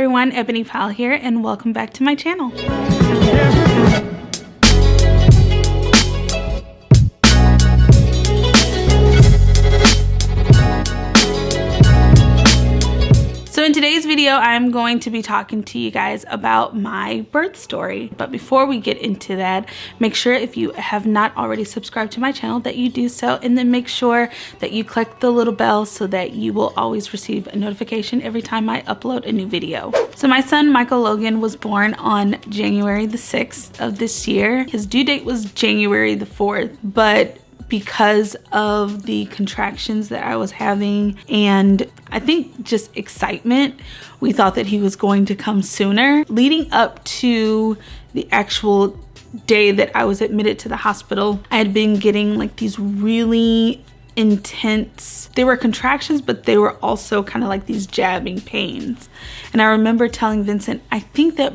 everyone, Ebony Powell here, and welcome back to my channel. So in today's video, I'm going to be talking to you guys about my birth story. But before we get into that, make sure if you have not already subscribed to my channel that you do so, and then make sure that you click the little bell so that you will always receive a notification every time I upload a new video. So my son, Michael Logan, was born on January the 6th of this year. His due date was January the 4th, but because of the contractions that I was having and I think just excitement, we thought that he was going to come sooner. Leading up to the actual day that I was admitted to the hospital, I had been getting like these really intense, they were contractions, but they were also kind of like these jabbing pains. And I remember telling Vincent, I think that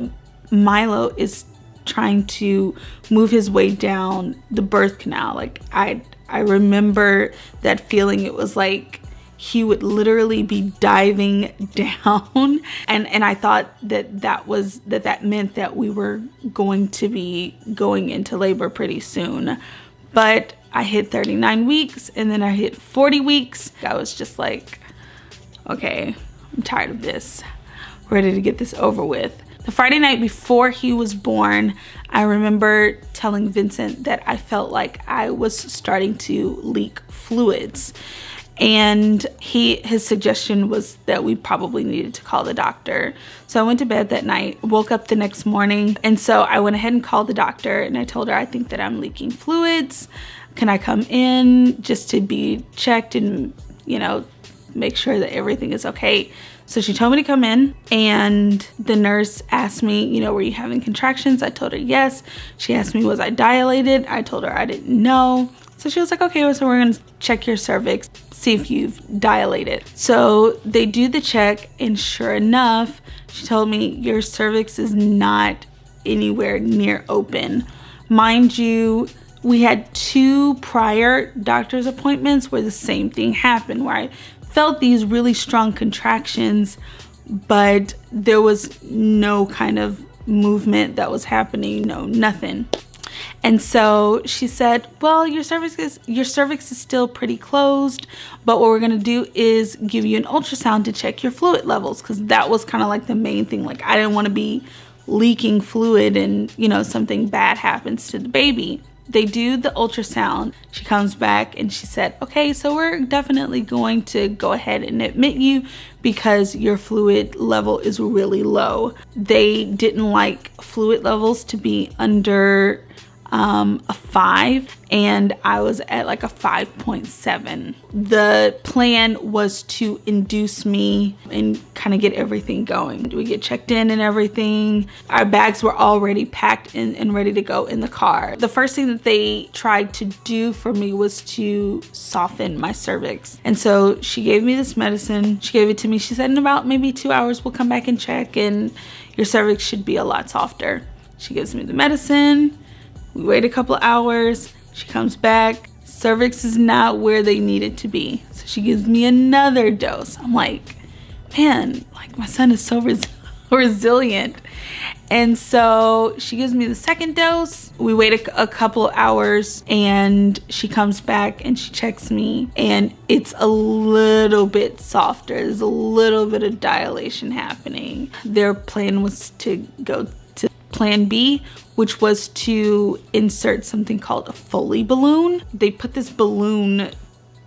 Milo is trying to move his way down the birth canal. Like I remember that feeling. It was like he would literally be diving down, and I thought that meant that we were going to be going into labor pretty soon. But I hit 39 weeks and then I hit 40 weeks. I was just like, okay, I'm tired of this, ready to get this over with. The Friday night before he was born, I remember telling Vincent that I felt like I was starting to leak fluids. And his suggestion was that we probably needed to call the doctor. So I went to bed that night, woke up the next morning. And so I went ahead and called the doctor and I told her, I think that I'm leaking fluids. Can I come in just to be checked and, you know, make sure that everything is okay? So she told me to come in, and the nurse asked me, you know, were you having contractions? I told her yes. She asked me, was I dilated? I told her I didn't know. So she was like, okay, so we're gonna check your cervix, see if you've dilated. So they do the check, and sure enough, she told me your cervix is not anywhere near open. Mind you, we had 2 prior doctor's appointments where the same thing happened, where I felt these really strong contractions, but there was no kind of movement that was happening, no, nothing. And so she said, well, your cervix is still pretty closed, but what we're gonna do is give you an ultrasound to check your fluid levels, because that was kind of like the main thing. Like, I didn't want to be leaking fluid and, you know, something bad happens to the baby. They do the ultrasound. She comes back and she said, okay, so we're definitely going to go ahead and admit you because your fluid level is really low. They didn't like fluid levels to be under a 5, and I was at like a 5.7. The plan was to induce me and kind of get everything going. We get checked in and everything. Our bags were already packed and ready to go in the car. The first thing that they tried to do for me was to soften my cervix. And so she gave me this medicine. She gave it to me. She said in about maybe 2 hours, we'll come back and check and your cervix should be a lot softer. She gives me the medicine. We wait a couple of hours, she comes back, cervix is not where they need it to be. So she gives me another dose. I'm like, man, like my son is so resilient. And so she gives me the second dose. We wait a couple of hours and she comes back and she checks me and it's a little bit softer. There's a little bit of dilation happening. Their plan was to go to plan B, which was to insert something called a Foley balloon. They put this balloon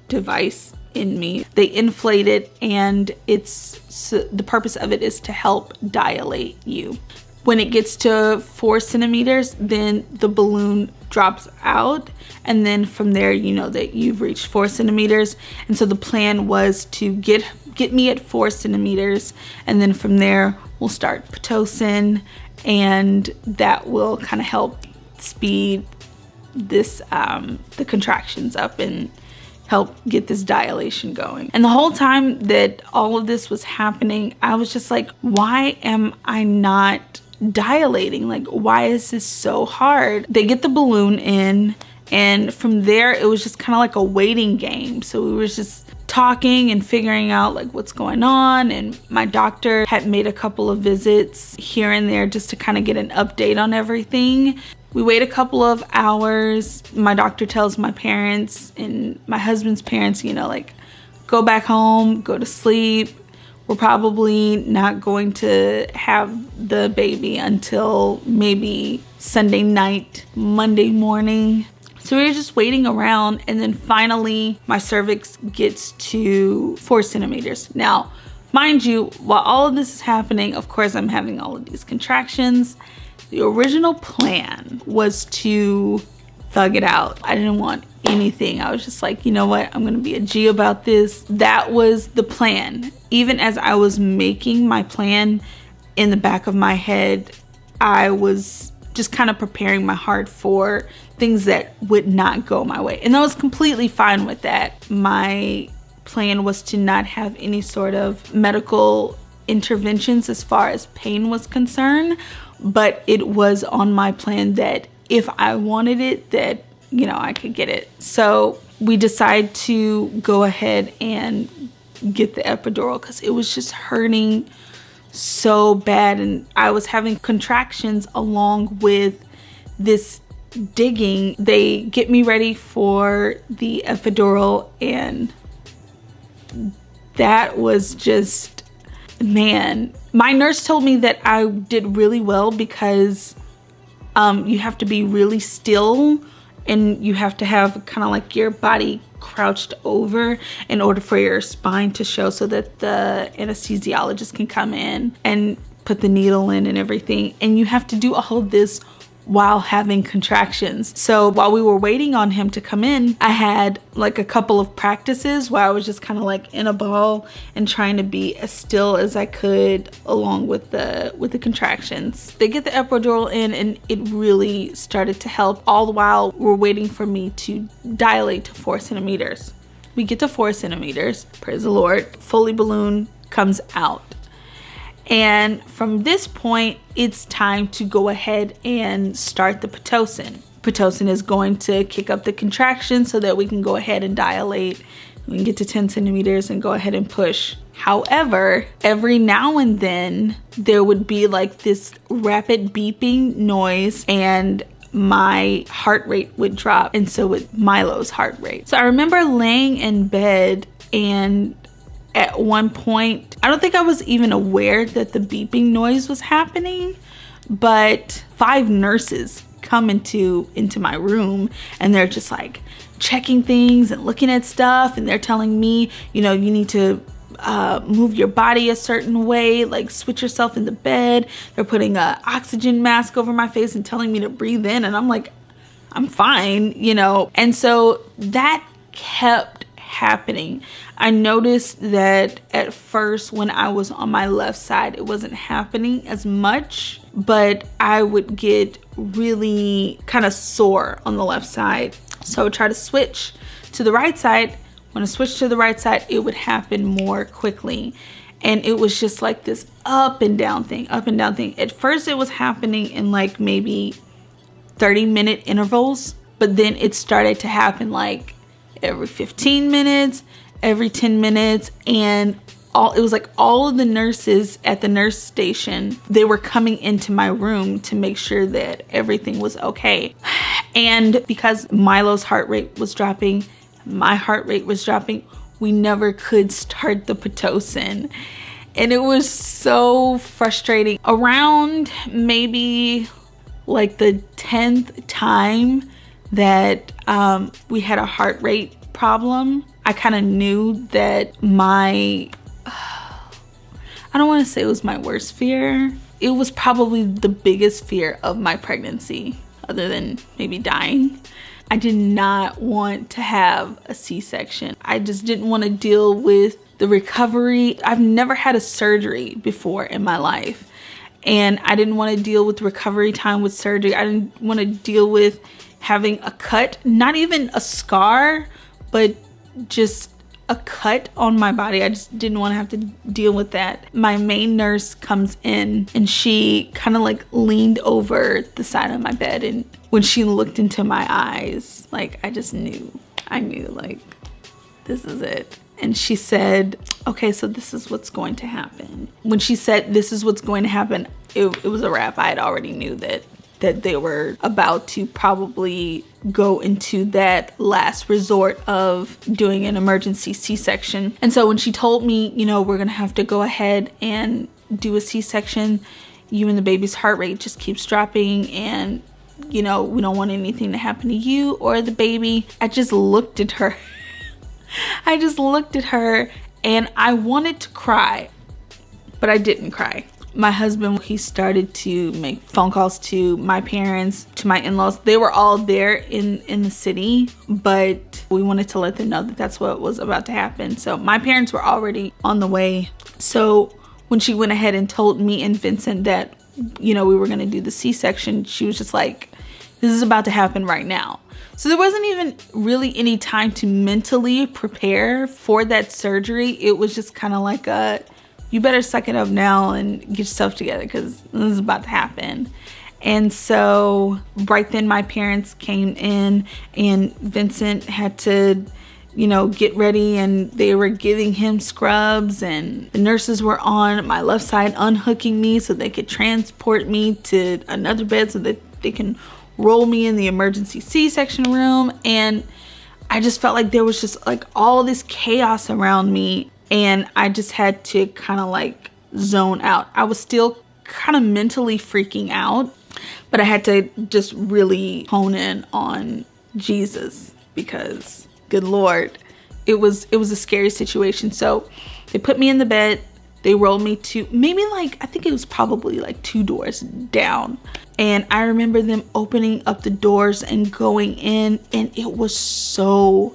device in me. They inflate it, and the purpose of it is to help dilate you. When it gets to 4 centimeters, then the balloon drops out, and then from there you know that you've reached 4 centimeters. And so the plan was to get me at 4 centimeters, and then from there we'll start Pitocin, and that will kind of help speed this the contractions up and help get this dilation going. And the whole time that all of this was happening, I was just like, why am I not dilating? Like, why is this so hard? They get the balloon in, and from there it was just kind of like a waiting game. So we were just talking and figuring out like what's going on, and my doctor had made a couple of visits here and there just to kind of get an update on everything. We wait a couple of hours. My doctor tells my parents and my husband's parents, you know, like, go back home, go to sleep. We're probably not going to have the baby until maybe Sunday night, Monday morning. So we were just waiting around, and then finally my cervix gets to 4 centimeters. Now, mind you, while all of this is happening, of course I'm having all of these contractions. The original plan was to thug it out. I didn't want anything. I was just like, you know what? I'm gonna be a G about this. That was the plan. Even as I was making my plan in the back of my head, I was just kind of preparing my heart for things that would not go my way. And I was completely fine with that. My plan was to not have any sort of medical interventions as far as pain was concerned, but it was on my plan that if I wanted it, that, you know, I could get it. So we decided to go ahead and get the epidural because it was just hurting so bad, and I was having contractions along with this digging. They get me ready for the epidural, and that was just, man. My nurse told me that I did really well because you have to be really still, and you have to have kind of like your body crouched over in order for your spine to show, so that the anesthesiologist can come in and put the needle in and everything. And you have to do all of this while having contractions. So while we were waiting on him to come in, I had like a couple of practices where I was just kind of like in a ball and trying to be as still as I could along with the contractions. They get the epidural in, and it really started to help. All the while we're waiting for me to dilate to 4 centimeters. We get to 4 centimeters, praise the Lord, fully balloon comes out. And from this point, it's time to go ahead and start the Pitocin. Pitocin is going to kick up the contractions so that we can go ahead and dilate. We can get to 10 centimeters and go ahead and push. However, every now and then there would be like this rapid beeping noise, and my heart rate would drop, and so would Milo's heart rate. So I remember laying in bed, and at one point, I don't think I was even aware that the beeping noise was happening, but 5 nurses come into my room, and they're just like checking things and looking at stuff, and they're telling me, you know, you need to move your body a certain way, like switch yourself in the bed. They're putting a oxygen mask over my face and telling me to breathe in, and I'm like, I'm fine, you know. And so that kept happening. I noticed that at first when I was on my left side, it wasn't happening as much, but I would get really kind of sore on the left side. So I would try to switch to the right side. When I switched to the right side, it would happen more quickly. And it was just like this up and down thing, up and down thing. At first it was happening in like maybe 30-minute intervals, but then it started to happen like every 15 minutes, every 10 minutes, and it was like all of the nurses at the nurse station, they were coming into my room to make sure that everything was okay. And because Milo's heart rate was dropping, my heart rate was dropping, we never could start the Pitocin. And it was so frustrating. Around maybe like the 10th time that we had a heart rate problem, I kind of knew that I don't want to say it was my worst fear. It was probably the biggest fear of my pregnancy, other than maybe dying. I did not want to have a C-section. I just didn't want to deal with the recovery. I've never had a surgery before in my life, and I didn't want to deal with recovery time with surgery. I didn't want to deal with having a cut, not even a scar, but just a cut on my body. I just didn't want to have to deal with that. My main nurse comes in, and she kind of like leaned over the side of my bed, and when she looked into my eyes, like I knew like, this is it. And she said, okay, so this is what's going to happen. When she said, this is what's going to happen, it was a wrap. I had already knew that they were about to probably go into that last resort of doing an emergency C-section. And so when she told me, you know, we're going to have to go ahead and do a C-section, you and the baby's heart rate just keeps dropping, and, you know, we don't want anything to happen to you or the baby. I just looked at her. I just looked at her and I wanted to cry, but I didn't cry. My husband, he started to make phone calls to my parents, to my in-laws. They were all there in the city, but we wanted to let them know that that's what was about to happen. So my parents were already on the way. So when she went ahead and told me and Vincent that, you know, we were going to do the C-section, she was just like, this is about to happen right now. So there wasn't even really any time to mentally prepare for that surgery. It was just kind of like you better suck it up now and get yourself together because this is about to happen. And so right then my parents came in and Vincent had to, you know, get ready, and they were giving him scrubs, and the nurses were on my left side unhooking me so they could transport me to another bed so that they can roll me in the emergency C-section room. And I just felt like there was just like all this chaos around me, and I just had to kind of like zone out. I was still kind of mentally freaking out, but I had to just really hone in on Jesus because, good Lord, it was a scary situation. So they put me in the bed. They rolled me to maybe like, I think it was probably like 2 doors down. And I remember them opening up the doors and going in, and it was so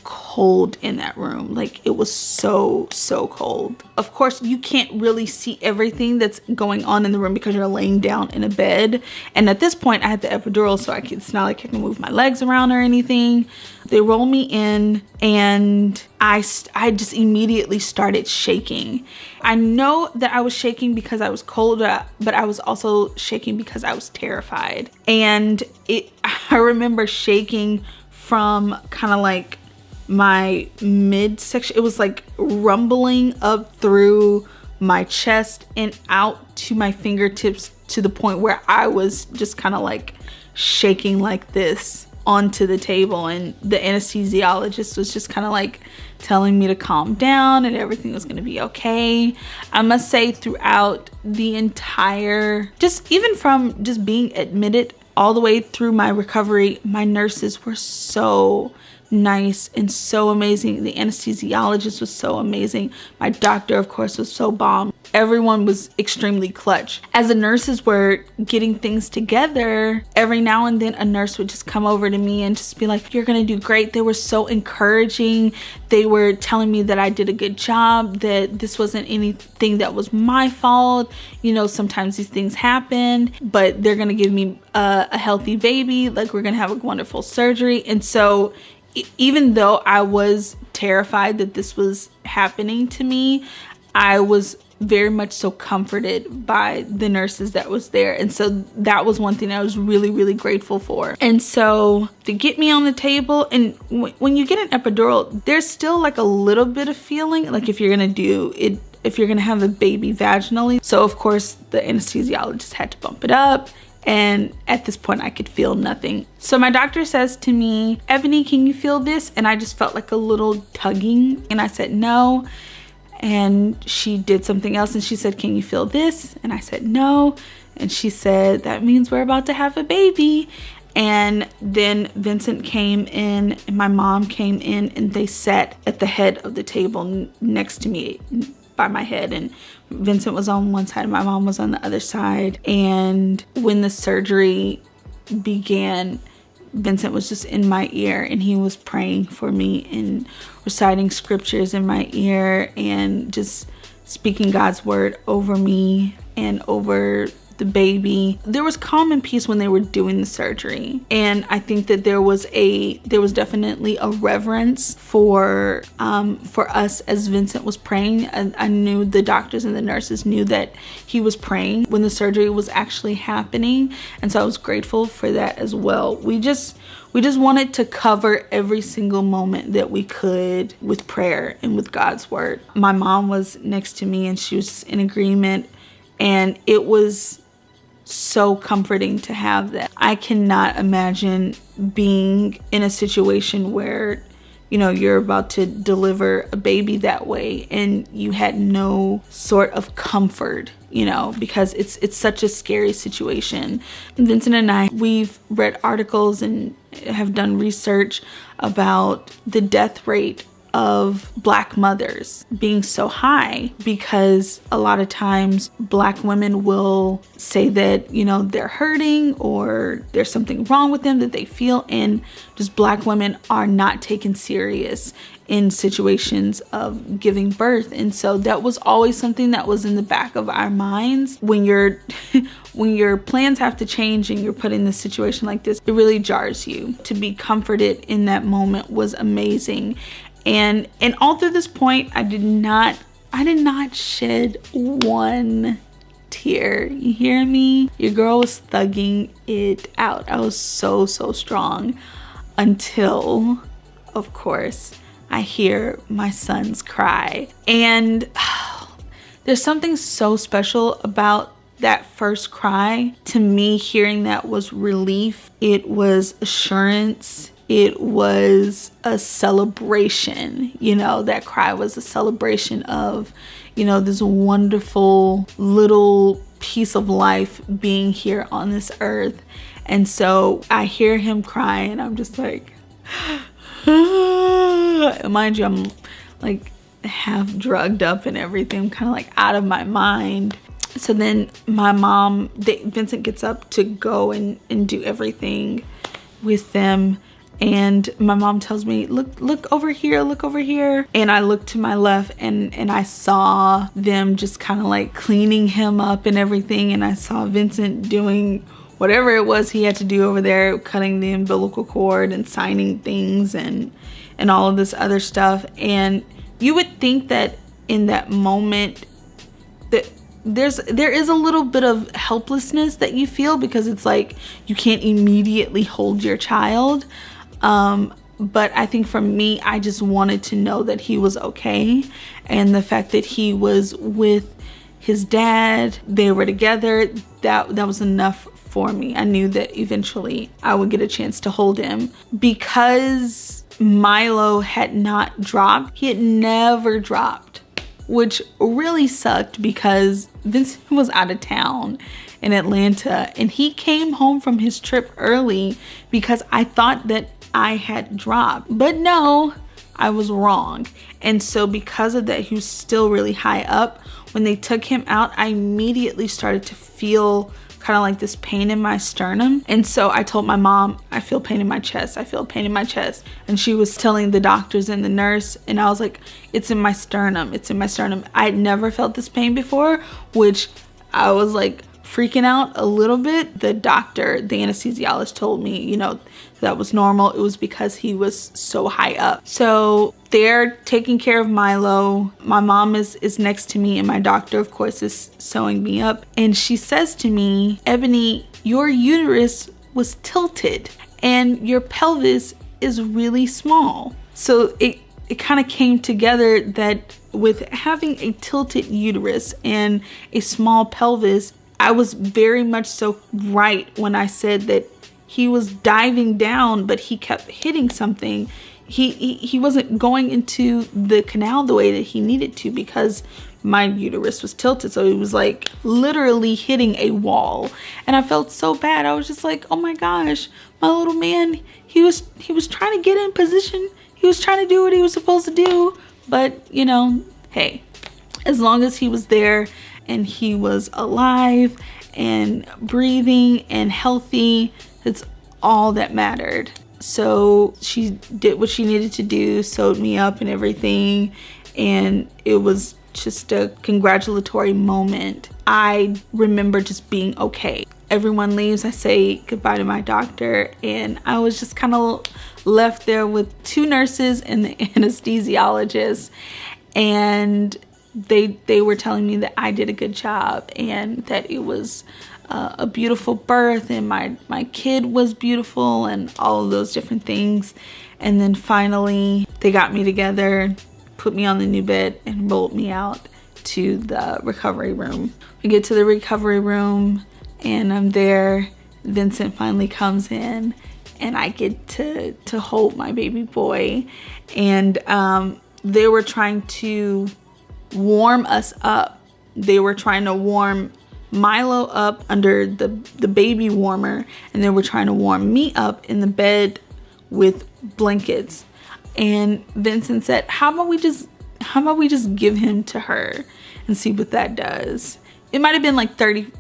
cold in that room. Like, it was so cold. Of course, you can't really see everything that's going on in the room because you're laying down in a bed. And at this point, I had the epidural, so it's not like I can move my legs around or anything. They roll me in, and I just immediately started shaking. I know that I was shaking because I was cold, but I was also shaking because I was terrified. And I remember shaking from kind of like my midsection. It was like rumbling up through my chest and out to my fingertips, to the point where I was just kind of like shaking like this onto the table, and the anesthesiologist was just kind of like telling me to calm down and everything was going to be okay. I must say, throughout the entire, just even from just being admitted all the way through my recovery, my nurses were so nice and so amazing. The anesthesiologist was so amazing. My doctor, of course, was so bomb. Everyone was extremely clutch. As the nurses were getting things together, every now and then a nurse would just come over to me and just be like, you're gonna do great. They were so encouraging. They were telling me that I did a good job, that this wasn't anything that was my fault. You know, sometimes these things happen, but they're gonna give me a healthy baby. Like, we're gonna have a wonderful surgery. And so even though I was terrified that this was happening to me, I was very much so comforted by the nurses that was there. And so that was one thing I was really grateful for. And so to get me on the table, and when you get an epidural, there's still like a little bit of feeling, like if you're gonna do it, if you're gonna have a baby vaginally. So of course the anesthesiologist had to bump it up. And at this point I could feel nothing. So my doctor says to me, Ebony, can you feel this? And I just felt like a little tugging, and I said no. And she did something else and she said, can you feel this? And I said no. And she said, that means we're about to have a baby. And then Vincent came in and my mom came in, and they sat at the head of the table next to me by my head, and Vincent was on one side and my mom was on the other side. And when the surgery began, Vincent was just in my ear, and he was praying for me and reciting scriptures in my ear and just speaking God's word over me and over the baby. There was calm and peace when they were doing the surgery. And I think that there was definitely a reverence for us as Vincent was praying. I knew the doctors and the nurses knew that he was praying when the surgery was actually happening. And so I was grateful for that as well. We just wanted to cover every single moment that we could with prayer and with God's word. My mom was next to me and she was in agreement, and it was so comforting to have that. I cannot imagine being in a situation where, you know, you're about to deliver a baby that way and you had no sort of comfort, you know, because it's such a scary situation. Vincent and I, we've read articles and have done research about the death rate of Black mothers being so high, because a lot of times Black women will say that, you know, they're hurting or there's something wrong with them that they feel, and just Black women are not taken serious in situations of giving birth. And so that was always something that was in the back of our minds. When your plans have to change and you're put in a situation like this, it really jars you. To be comforted in that moment was amazing. And all through this point, I did not shed one tear. You hear me? Your girl was thugging it out. I was so strong until, of course, I hear my sons cry. And there's something so special about that first cry. To me, hearing that was relief. It was assurance. It was a celebration. You know, that cry was a celebration of, you know, this wonderful little piece of life being here on this earth. And so I hear him cry and I'm just like, mind you, I'm like half drugged up and everything. I'm kind of like out of my mind. So then my mom, Vincent gets up to go and do everything with them. And my mom tells me, look over here, look over here. And I looked to my left and I saw them just kind of like cleaning him up and everything. And I saw Vincent doing whatever it was he had to do over there, cutting the umbilical cord and signing things and all of this other stuff. And you would think that in that moment that there is a little bit of helplessness that you feel, because it's like you can't immediately hold your child. But I think for me, I just wanted to know that he was okay. And the fact that he was with his dad, they were together, that was enough for me. I knew that eventually I would get a chance to hold him. Because Milo had not dropped, he had never dropped, which really sucked because Vincent was out of town in Atlanta and he came home from his trip early because I thought that I had dropped. But no, I was wrong. And so because of that, he was still really high up. When they took him out, I immediately started to feel kind of like this pain in my sternum. And so I told my mom, I feel pain in my chest. I feel pain in my chest. And she was telling the doctors and the nurse, and I was like, it's in my sternum. It's in my sternum. I had never felt this pain before, which I was like freaking out a little bit. The doctor, the anesthesiologist, told me, you know, that was normal. It was because he was so high up. So they're taking care of Milo. My mom is next to me, and my doctor, of course, is sewing me up. And she says to me, Ebony, your uterus was tilted and your pelvis is really small. So it kind of came together that with having a tilted uterus and a small pelvis, I was very much so right when I said that he was diving down, but he kept hitting something. He wasn't going into the canal the way that he needed to because my uterus was tilted. So it was like literally hitting a wall. And I felt so bad. I was just like, oh my gosh, my little man, he was trying to get in position. He was trying to do what he was supposed to do. But, you know, hey, as long as he was there and he was alive and breathing and healthy, it's all that mattered. So she did what she needed to do, sewed me up and everything. And it was just a congratulatory moment I remember just being okay. Everyone leaves, I say goodbye to my doctor, and I was just kind of left there with 2 nurses and the anesthesiologist, and they were telling me that I did a good job and that it was a beautiful birth and my kid was beautiful and all of those different things. And then finally they got me together, put me on the new bed, and rolled me out to the recovery room. We get to the recovery room and I'm there. Vincent finally comes in and I get to hold my baby boy. And they were trying to warm us up. They were trying to warm Milo up under the baby warmer, and they were trying to warm me up in the bed with blankets. And Vincent said, how about we just give him to her and see what that does. It might have been like 30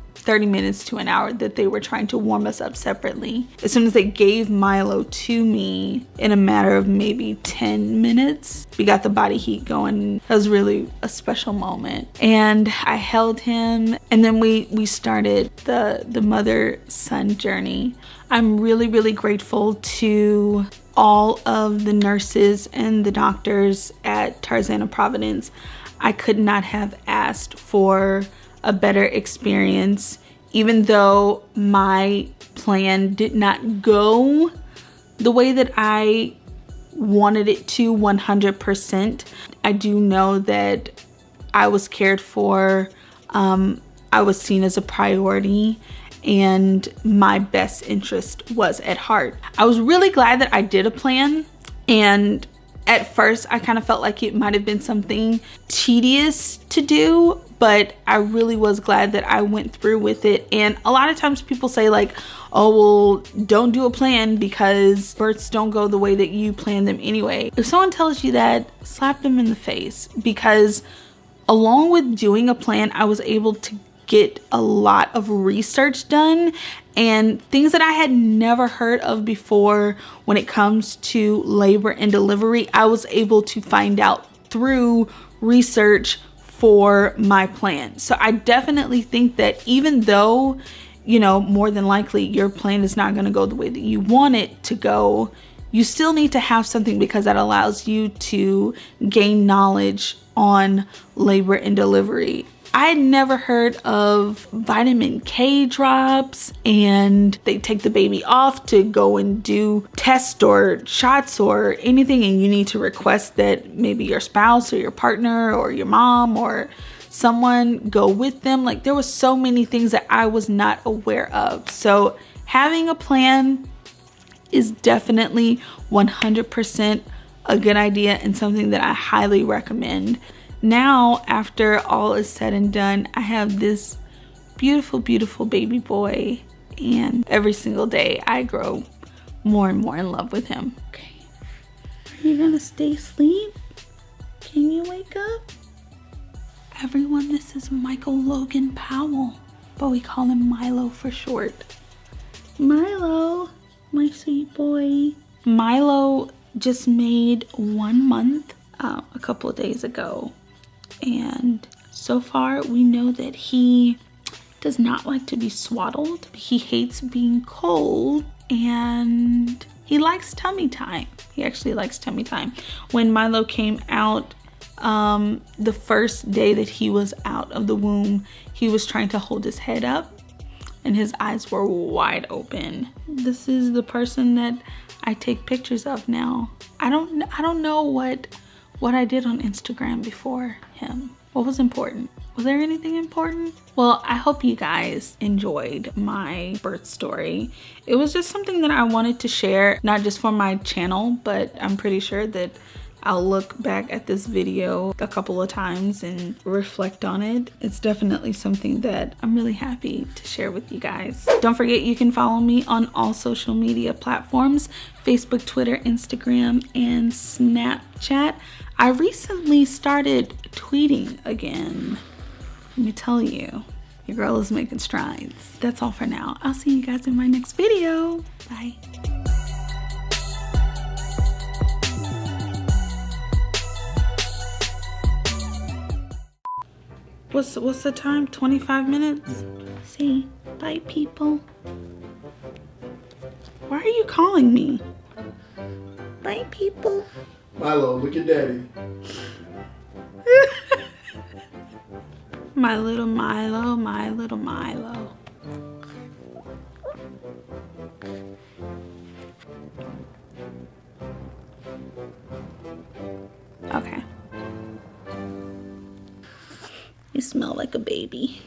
minutes to an hour that they were trying to warm us up separately. As soon as they gave Milo to me, in a matter of maybe 10 minutes, we got the body heat going. That was really a special moment. And I held him, and then we started the mother-son journey. I'm really, really grateful to all of the nurses and the doctors at Tarzana Providence. I could not have asked for a better experience. Even though my plan did not go the way that I wanted it to 100%, I do know that I was cared for, I was seen as a priority, and my best interest was at heart. I was really glad that I did a plan, and at first I kind of felt like it might have been something tedious to do, but I really was glad that I went through with it. And a lot of times people say like, oh, well, don't do a plan because births don't go the way that you plan them anyway. If someone tells you that, slap them in the face, because along with doing a plan, I was able to get a lot of research done and things that I had never heard of before when it comes to labor and delivery. I was able to find out through research for my plan. So I definitely think that even though, you know, more than likely your plan is not going to go the way that you want it to go, you still need to have something, because that allows you to gain knowledge on labor and delivery. I had never heard of vitamin K drops, and they take the baby off to go and do tests or shots or anything, and you need to request that maybe your spouse or your partner or your mom or someone go with them. Like, there was so many things that I was not aware of. So having a plan is definitely 100% a good idea and something that I highly recommend. Now, after all is said and done, I have this beautiful, beautiful baby boy, and every single day I grow more and more in love with him. Okay, are you gonna stay asleep? Can you wake up? Everyone, this is Michael Logan Powell, but we call him Milo for short. Milo, my sweet boy. Milo just made 1 month a couple of days ago. And so far we know that he does not like to be swaddled. He hates being cold, and he likes tummy time. He actually likes tummy time. When Milo came out, the first day that he was out of the womb, he was trying to hold his head up and his eyes were wide open. This is the person that I take pictures of now. I don't know what I did on Instagram before him. What was important? Was there anything important? Well, I hope you guys enjoyed my birth story. It was just something that I wanted to share, not just for my channel, but I'm pretty sure that I'll look back at this video a couple of times and reflect on it. It's definitely something that I'm really happy to share with you guys. Don't forget, you can follow me on all social media platforms: Facebook, Twitter, Instagram, and Snapchat. I recently started tweeting again. Let me tell you, your girl is making strides. That's all for now. I'll see you guys in my next video. Bye. What's the time? 25 minutes? See, bye people. Why are you calling me? Bye people. Milo, look at daddy. My little Milo, my little Milo. Okay. You smell like a baby.